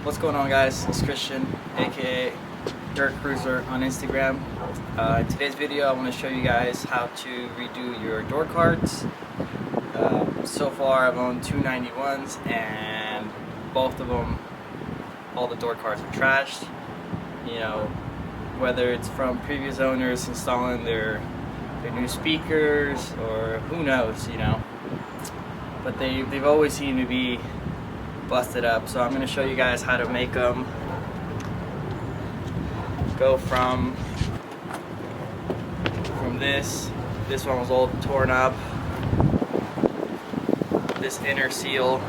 What's going on, guys? It's Christian, aka Dirt Cruiser on Instagram. In today's video I want to show you guys how to redo your door cards. So far I've owned two 91s and both of them, all the door cards are trashed. You know, whether it's from previous owners installing their new speakers or who knows, you know. But they've always seemed to be busted up. So I'm going to show you guys how to make them go from this one was all torn up, this inner seal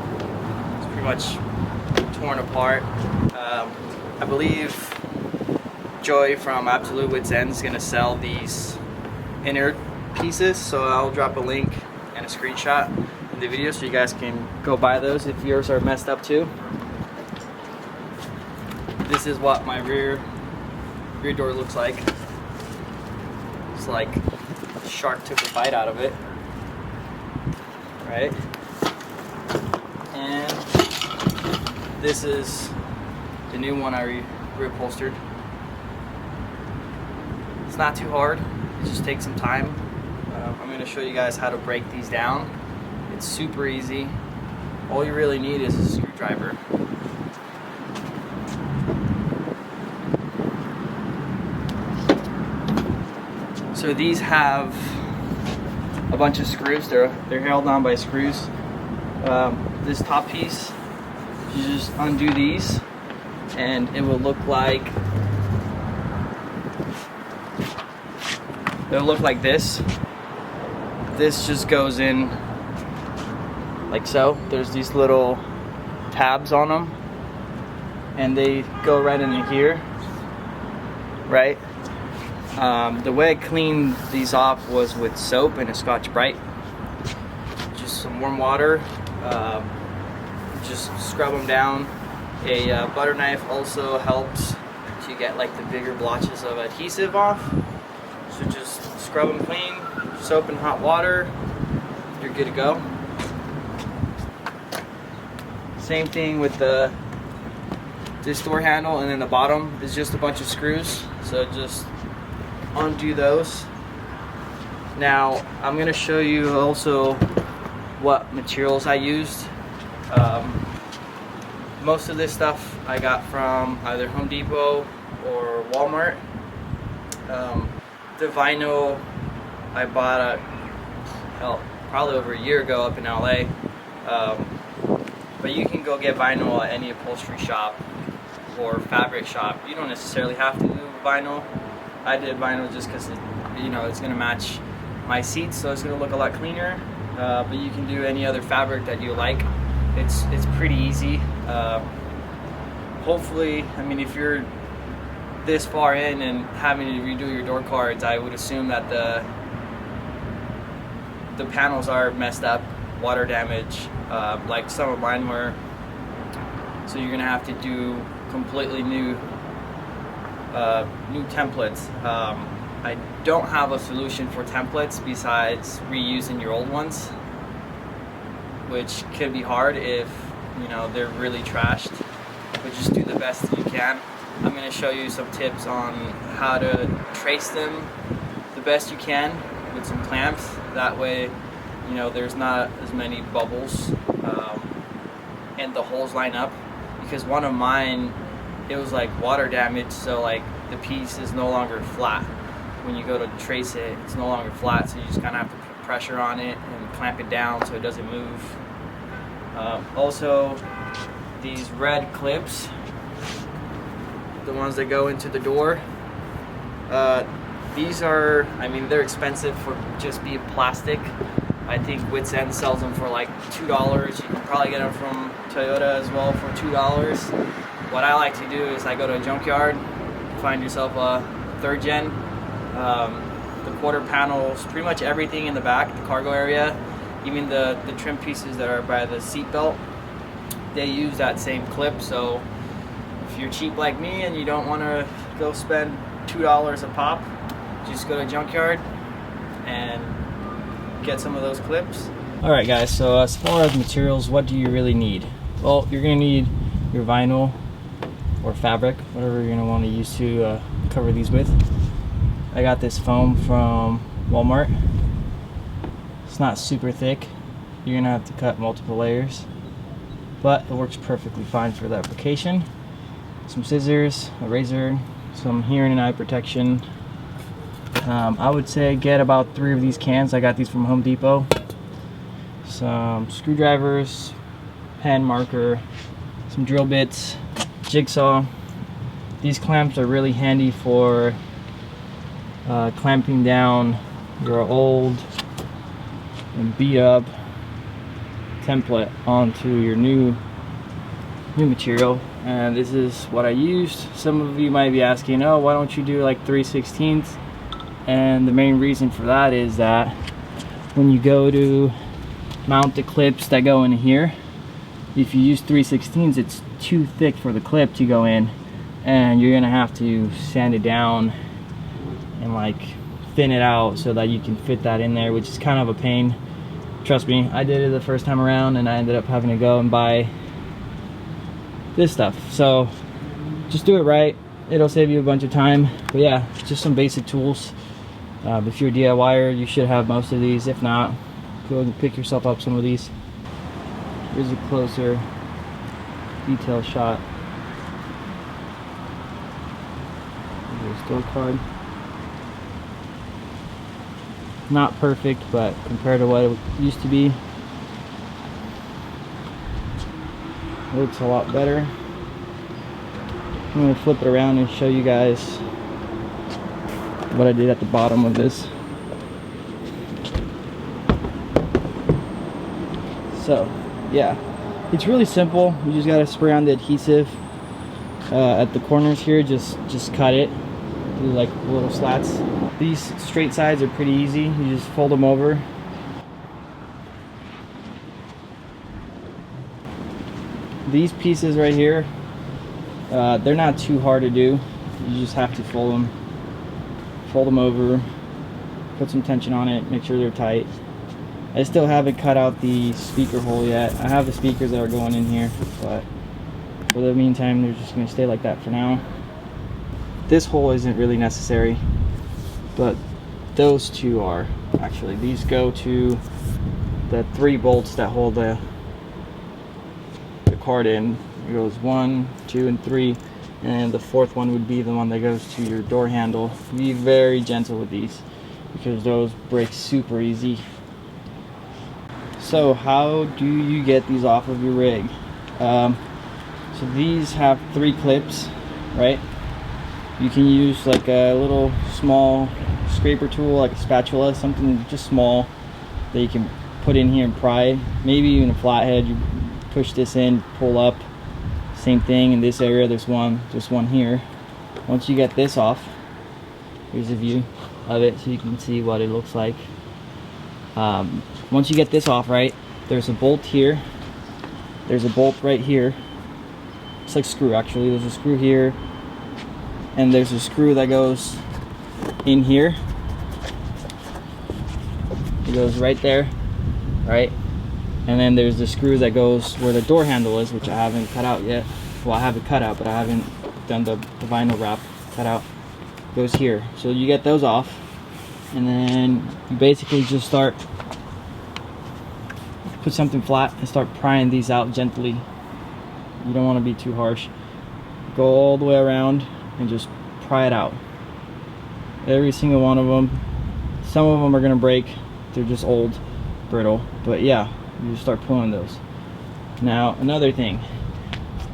is pretty much torn apart. I believe Joy from Absolute Wits End is going to sell these inner pieces, so I'll drop a link and a screenshot in the video so you guys can go buy those if yours are messed up too. This is what my rear door looks like. It's like a shark took a bite out of it, right? And this is the new one I reupholstered. It's not too hard, it just takes some time. I'm going to show you guys how to break these down. It's super easy. All you really need is a screwdriver. So these have a bunch of screws. They're held on by screws. This top piece, you just undo these, and it will look like this. This just goes in like so. There's these little tabs on them, and they go right into here, right? The way I cleaned these off was with soap and a Scotch-Brite. Just some warm water, just scrub them down. A butter knife also helps to get like the bigger blotches of adhesive off. So just scrub them clean, soap and hot water, you're good to go. Same thing with this door handle, and then the bottom is just a bunch of screws. So just undo those. Now I'm going to show you also what materials I used. Most of this stuff I got from either Home Depot or Walmart. The vinyl I bought probably over a year ago up in LA. But you can go get vinyl at any upholstery shop or fabric shop. You don't necessarily have to do vinyl. I did vinyl just because it's going to match my seats, so it's going to look a lot cleaner. But you can do any other fabric that you like. It's pretty easy. Hopefully, I mean, if you're this far in and having to redo your door cards, I would assume that the panels are messed up, water damage, like some of mine were. So you're gonna have to do completely new templates. I don't have a solution for templates besides reusing your old ones, which can be hard if they're really trashed. But just do the best you can. I'm going to show you some tips on how to trace them the best you can with some clamps. That way, there's not as many bubbles and the holes line up. Because one of mine, it was like water damage, so like the piece is no longer flat. When you go to trace it, it's no longer flat, so you just kind of have to put pressure on it and clamp it down so it doesn't move. Also, these red clips, the ones that go into the door, these are, I mean, they're expensive for just being plastic. I think Wits End sells them for like $2. You can probably get them from Toyota as well for $2. What I like to do is I go to a junkyard, find yourself a 3rd gen. The quarter panels, pretty much everything in the back, the cargo area, even the trim pieces that are by the seat belt, they use that same clip. So if you're cheap like me and you don't want to go spend $2 a pop, just go to a junkyard and get some of those clips. Alright guys, so as far as materials, what do you really need? Well, you're going to need your vinyl, or fabric, whatever you're gonna want to use to cover these with. I got this foam from Walmart. It's not super thick. You're gonna have to cut multiple layers, but it works perfectly fine for the application. Some scissors, a razor, some hearing and eye protection. I would say get about 3 of these cans. I got these from Home Depot. Some screwdrivers, pen, marker, some drill bits, jigsaw. These clamps are really handy for clamping down your old and beat up template onto your new material. And this is what I used. Some of you might be asking, oh, why don't you do like 3/16? And the main reason for that is that when you go to mount the clips that go in here, if you use 3/16, it's too thick for the clip to go in, and you're gonna have to sand it down and like thin it out so that you can fit that in there, which is kind of a pain. Trust me, I did it the first time around and I ended up having to go and buy this stuff. So just do it right, it'll save you a bunch of time. But yeah, just some basic tools. If you're a DIYer, you should have most of these. If not, go and pick yourself up some of these. Here's a closer detail shot. Here's a store card. Not perfect, but compared to what it used to be, it looks a lot better. I'm going to flip it around and show you guys what I did at the bottom of this. So yeah, it's really simple. You just got to spray on the adhesive at the corners here. Just cut it, do like little slats. These straight sides are pretty easy. You just fold them over. These pieces right here, they're not too hard to do. You just have to fold them over, put some tension on it, make sure they're tight. I still haven't cut out the speaker hole yet. I have the speakers that are going in here, but for the meantime, they're just going to stay like that for now. This hole isn't really necessary, but those two are. Actually, these go to the 3 bolts that hold the card in. It goes 1, 2, and 3, and the 4th one would be the one that goes to your door handle. Be very gentle with these because those break super easy. So how do you get these off of your rig? So these have 3 clips, right? You can use like a little small scraper tool, like a spatula, something just small that you can put in here and pry. Maybe even a flathead. You push this in, pull up. Same thing in this area. There's one here. Once you get this off, here's a view of it so you can see what it looks like. Once you get this off, right, there's a bolt here. There's a bolt right here. It's like a screw actually. There's a screw here. And there's a screw that goes in here. It goes right there, right? And then there's the screw that goes where the door handle is, which I haven't cut out yet. Well, I have it cut out, but I haven't done the vinyl wrap cut out. It goes here. So you get those off, and then you basically just start, put something flat and start prying these out gently. You don't want to be too harsh. Go all the way around and just pry it out. Every single one of them. Some of them are gonna break. They're just old, brittle. But yeah, you just start pulling those. Now another thing,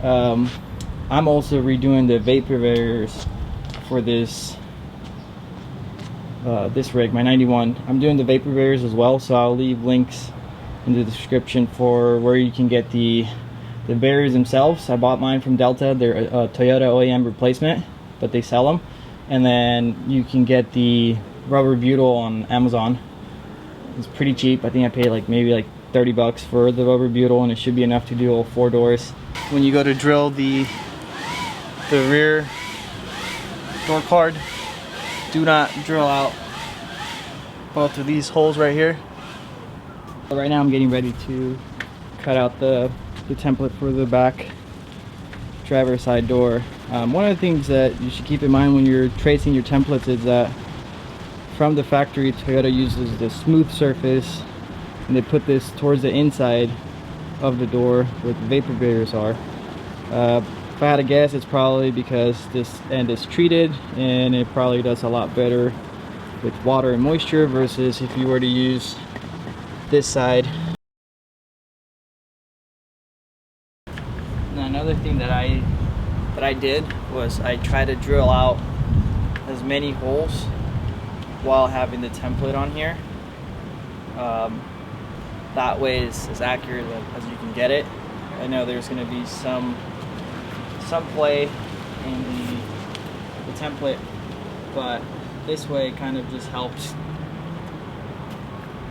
I'm also redoing the vapor barriers for this this rig, my 91. I'm doing the vapor barriers as well, so I'll leave links in the description for where you can get the barriers themselves. I bought mine from Delta. They're a Toyota OEM replacement, but they sell them. And then you can get the rubber butyl on Amazon. It's pretty cheap. I think I paid like maybe like 30 bucks for the rubber butyl, and it should be enough to do all 4 doors. When you go to drill the rear door card, do not drill out both of these holes right here. Right now I'm getting ready to cut out the template for the back driver's side door. One of the things that you should keep in mind when you're tracing your templates is that from the factory, Toyota uses this smooth surface, and they put this towards the inside of the door where the vapor barriers are. If I had to guess, it's probably because this end is treated, and it probably does a lot better with water and moisture versus if you were to use this side. Now, another thing that I did was I tried to drill out as many holes while having the template on here. That way it's as accurate as you can get it. I know there's going to be some play in the template, but this way it kind of just helps,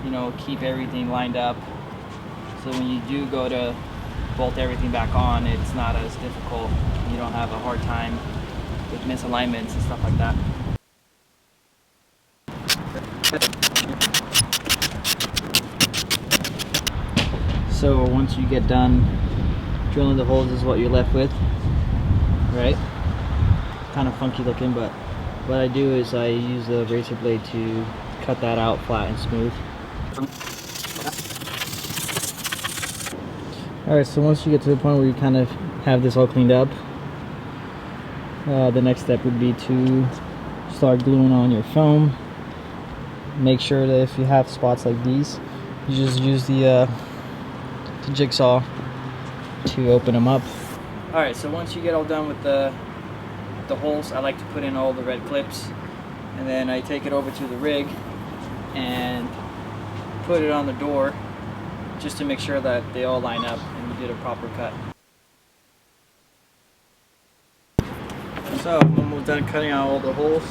you know, keep everything lined up, so when you do go to bolt everything back on, it's not as difficult. You don't have a hard time with misalignments and stuff like that. So once you get done drilling the holes, this is what you're left with, right? Kind of funky looking, but what I do is I use the razor blade to cut that out flat and smooth. Alright, so once you get to the point where you kind of have this all cleaned up, the next step would be to start gluing on your foam. Make sure that if you have spots like these, you just use the jigsaw to open them up. Alright, so once you get all done with the holes, I like to put in all the red clips, and then I take it over to the rig and put it on the door just to make sure that they all line up and we did a proper cut. So when we're done cutting out all the holes,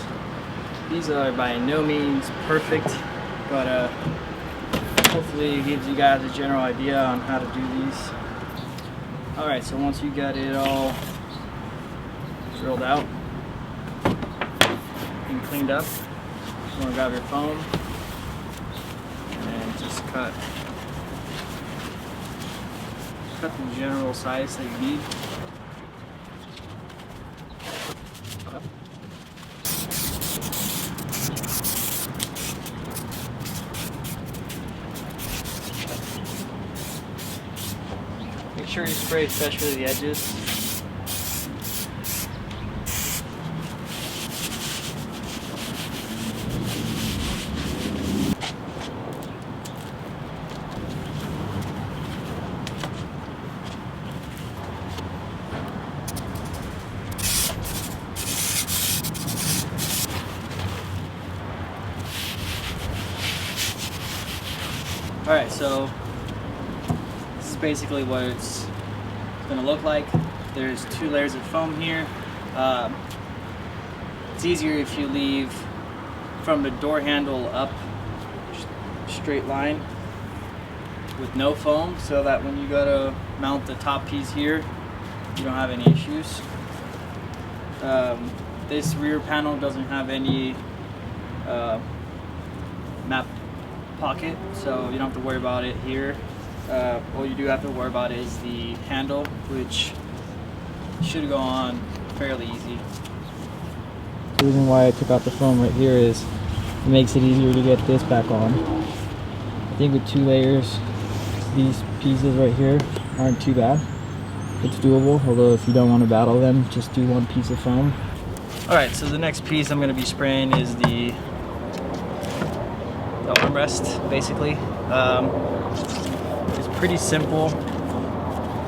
these are by no means perfect, but hopefully it gives you guys a general idea on how to do these. Alright, so once you got it all drilled out and cleaned up, you want to grab your foam and just cut the general size that you need. Make sure you spray especially the edges. Alright, so this is basically what it's going to look like. There's 2 layers of foam here. It's easier if you leave from the door handle up straight line with no foam, so that when you go to mount the top piece here, you don't have any issues. This rear panel doesn't have any map pocket, so you don't have to worry about it here. All you do have to worry about is the handle, which should go on fairly easy. The reason why I took out the foam right here is it makes it easier to get this back on. I think with 2 layers, these pieces right here aren't too bad. It's doable, although if you don't want to battle them, just do 1 piece of foam. Alright, so the next piece I'm going to be spraying is the armrest, basically. It's pretty simple.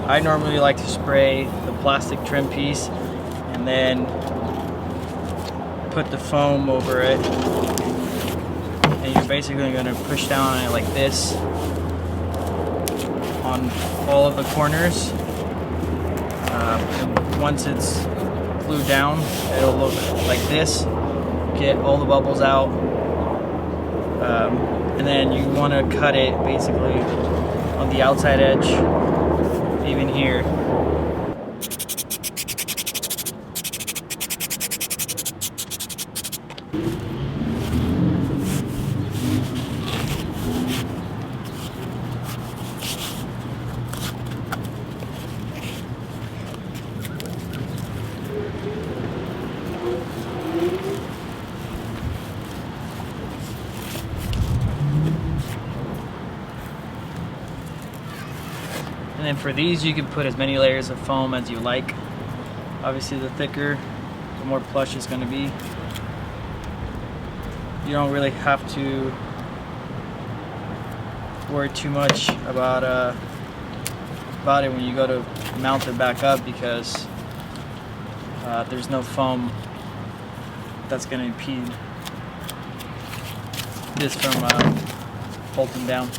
I normally like to spray the plastic trim piece and then put the foam over it, and you're basically going to push down on it like this on all of the corners. And once it's glued down, it'll look like this. Get all the bubbles out. And then you want to cut it basically on the outside edge, even here. And for these, you can put as many layers of foam as you like. Obviously, the thicker, the more plush it's going to be. You don't really have to worry too much about it when you go to mount it back up, because there's no foam that's going to impede this from bolting down.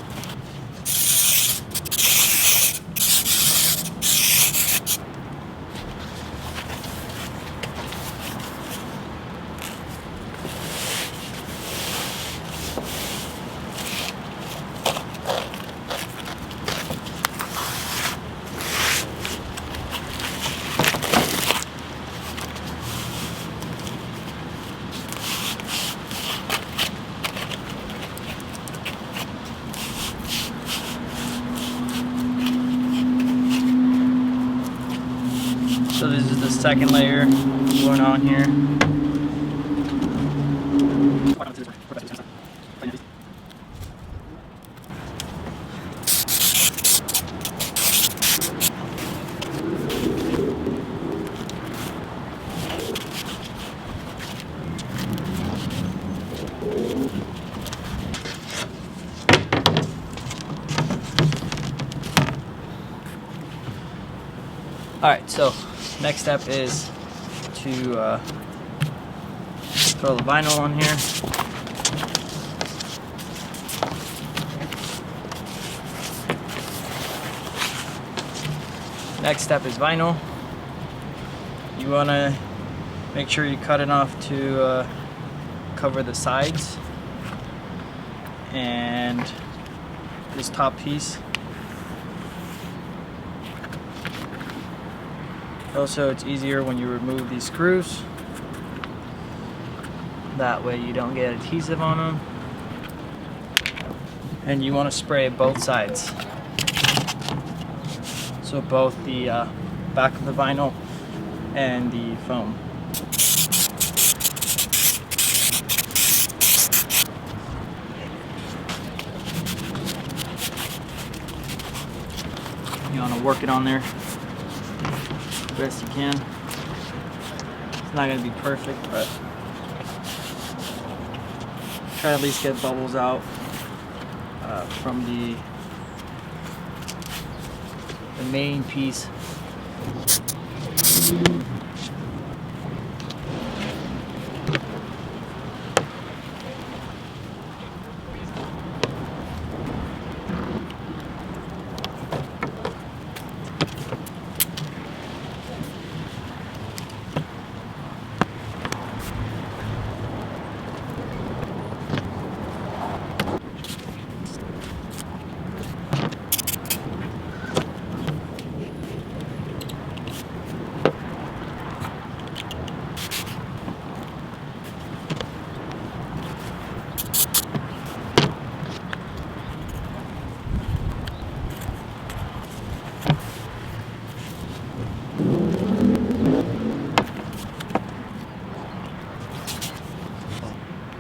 So this is the second layer going on here. Alright, so next step is to throw the vinyl on here. Next step is vinyl. You want to make sure you cut enough to cover the sides and this top piece. Also, it's easier when you remove these screws. That way you don't get adhesive on them. And you want to spray both sides. So both the back of the vinyl and the foam. You want to work it on there best you can. It's not going to be perfect, but try to at least get bubbles out from the main piece.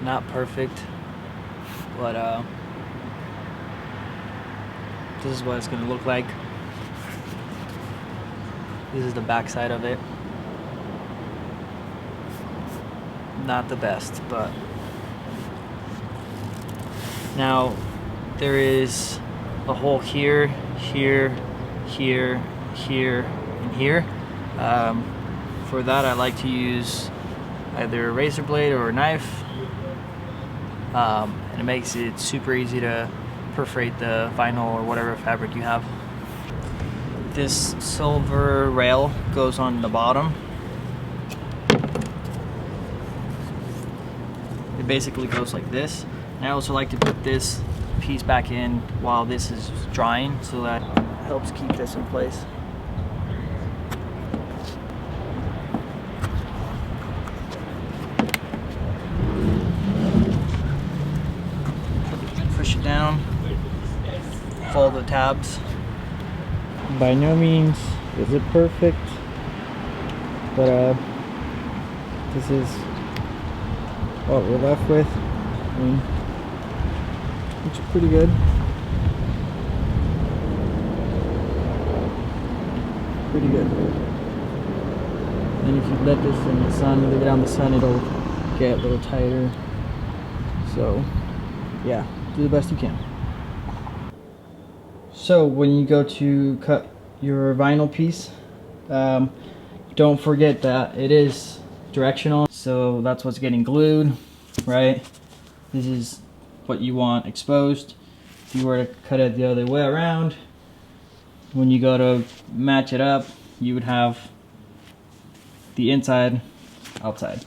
Not perfect, but this is what it's gonna look like. This is the back side of it. Not the best, but now there is a hole here, here, here, here, and here. For that, I like to use either a razor blade or a knife. And it makes it super easy to perforate the vinyl or whatever fabric you have. This silver rail goes on the bottom. It basically goes like this. And I also like to put this piece back in while this is drying, so that helps keep this in place. Push it down, follow the tabs. By no means is it perfect, but this is what we're left with. I mean, it's pretty good. pretty good. And if you let this in the sun, leave it out in the sun, it'll get a little tighter. So yeah, do the best you can. So when you go to cut your vinyl piece, don't forget that it is directional, so that's what's getting glued, right? This is what you want exposed. If you were to cut it the other way around, when you go to match it up, you would have the inside outside.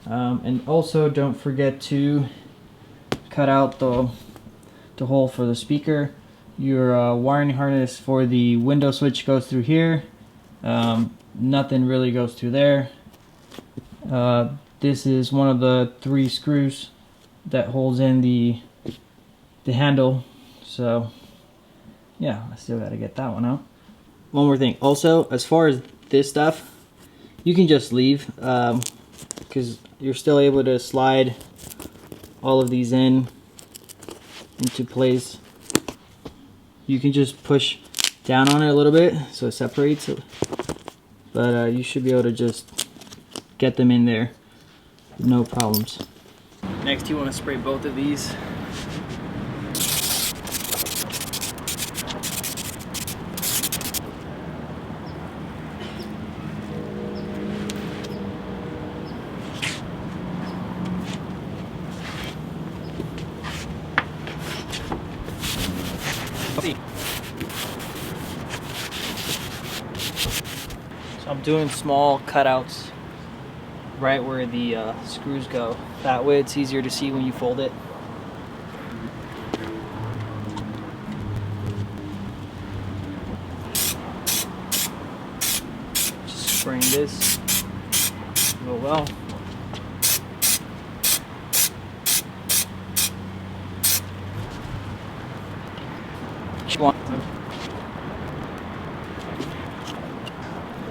And also don't forget to cut out the hole for the speaker. Your wiring harness for the window switch goes through here. Nothing really goes through there. This is one of the 3 screws that holds in the handle. So yeah, I still gotta get that one out. One more thing, also as far as this stuff, you can just leave, because you're still able to slide all of these into place. You can just push down on it a little bit so it separates, but you should be able to just get them in there, no problems. Next, you want to spray both of these. So I'm doing small cutouts right where the screws go. That way it's easier to see when you fold it. Just spraying this real well.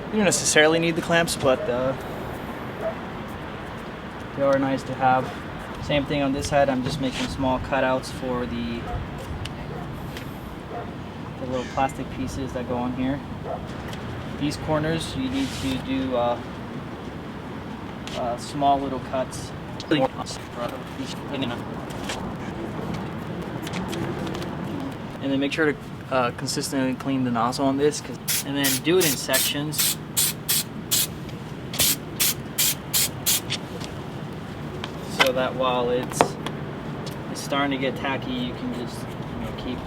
You don't necessarily need the clamps, but they are nice to have. Same thing on this side, I'm just making small cutouts for the little plastic pieces that go on here. These corners, you need to do small little cuts. and then make sure to consistently clean the nozzle on this, and then do it in sections. So that while it's starting to get tacky, you can just keep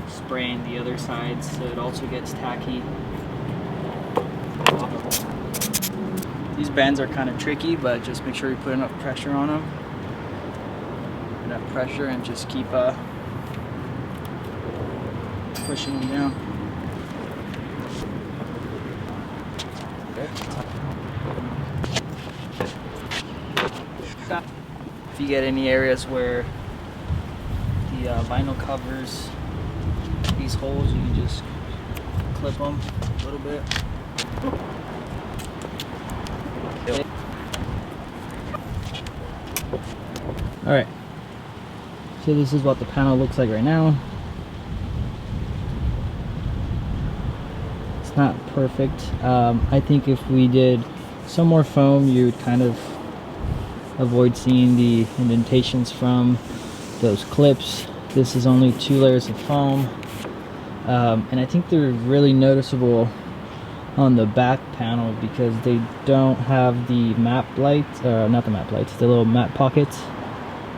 spraying the other side so it also gets tacky. these bends are kind of tricky, but just make sure you put enough pressure on them. Enough pressure, and just keep pushing them down. If you get any areas where the vinyl covers these holes, you can just clip them a little bit. Alright, so this is what the panel looks like right now. It's not perfect. I think if we did some more foam, you would kind of avoid seeing the indentations from those clips. This is only 2 layers of foam, and I think they're really noticeable on the back panel because they don't have the map lights, not the map lights, the little map pockets.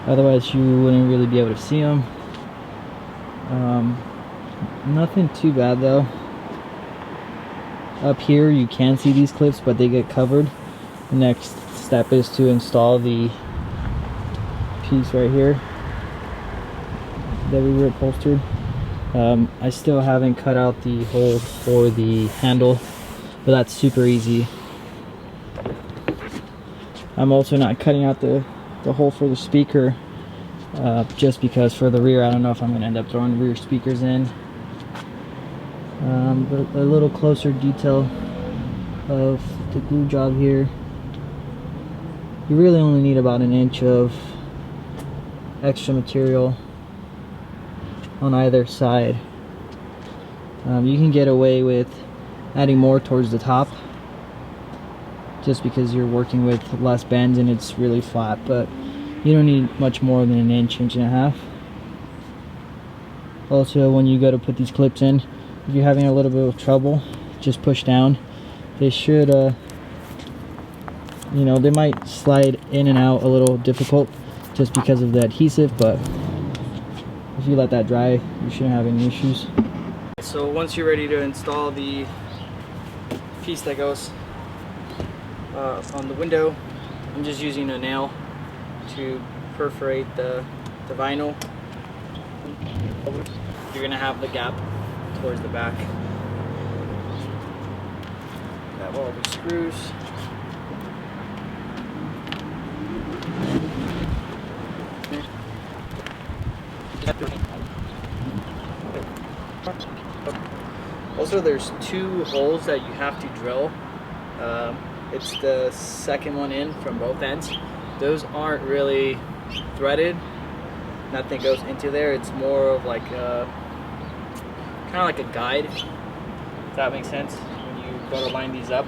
Otherwise you wouldn't really be able to see them. Nothing too bad though. Up here you can see these clips, but they get covered. The next step is to install the piece right here that we reupholstered. I still haven't cut out the hole for the handle, but that's super easy. I'm also not cutting out the hole for the speaker, just because for the rear I don't know if I'm going to end up throwing rear speakers in. But a little closer detail of the glue job here. You really only need about 1 inch of extra material on either side. You can get away with adding more towards the top just because you're working with less bends and it's really flat, but you don't need much more than an inch, inch and a half. Also, when you go to put these clips in, if you're having a little bit of trouble, just push down. They should, you know, they might slide in and out a little difficult just because of the adhesive, but if you let that dry, you shouldn't have any issues. So once you're ready to install the piece that goes on the window, I'm just using a nail to perforate the vinyl. You're gonna have the gap towards the back. Grab all the screws. Also, there's 2 holes that you have to drill. It's the second one in from both ends. Those aren't really threaded. Nothing goes into there. It's more of like kind of like a guide, if that makes sense. When you go to line these up,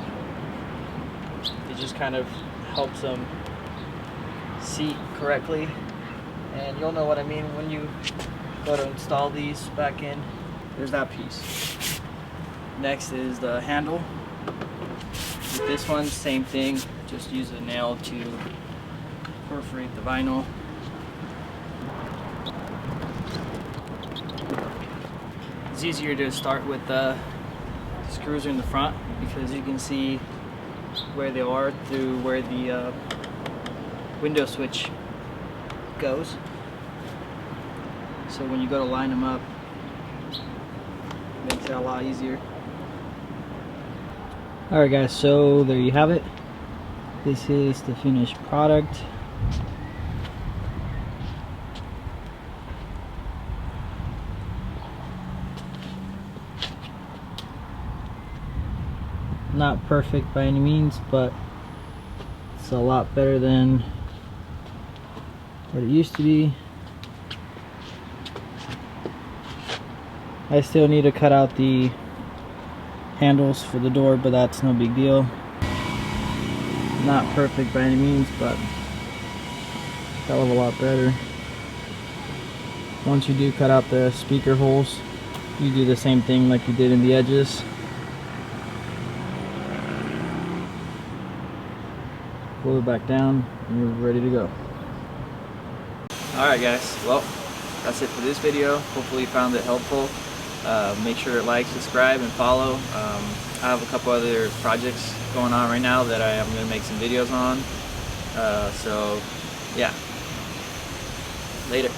it just kind of helps them seat correctly, and you'll know what I mean when you go to install these back in. There's that piece. Next is the handle. With this one, same thing, just use a nail to perforate the vinyl. It's easier to start with the screws in the front because you can see where they are through where the window switch goes. So when you go to line them up, it makes it a lot easier. Alright guys, so there you have it. This is the finished product. Not perfect by any means, but it's a lot better than what it used to be. I still need to cut out the handles for the door, but that's no big deal. Not perfect by any means, but a hell of a lot better. Once you do cut out the speaker holes, you do the same thing like you did in the edges. Pull it back down and you're ready to go. Alright guys, well, that's it for this video. Hopefully you found it helpful. Make sure to like, subscribe, and follow. I have a couple other projects going on right now that I'm going to make some videos on. So yeah, later.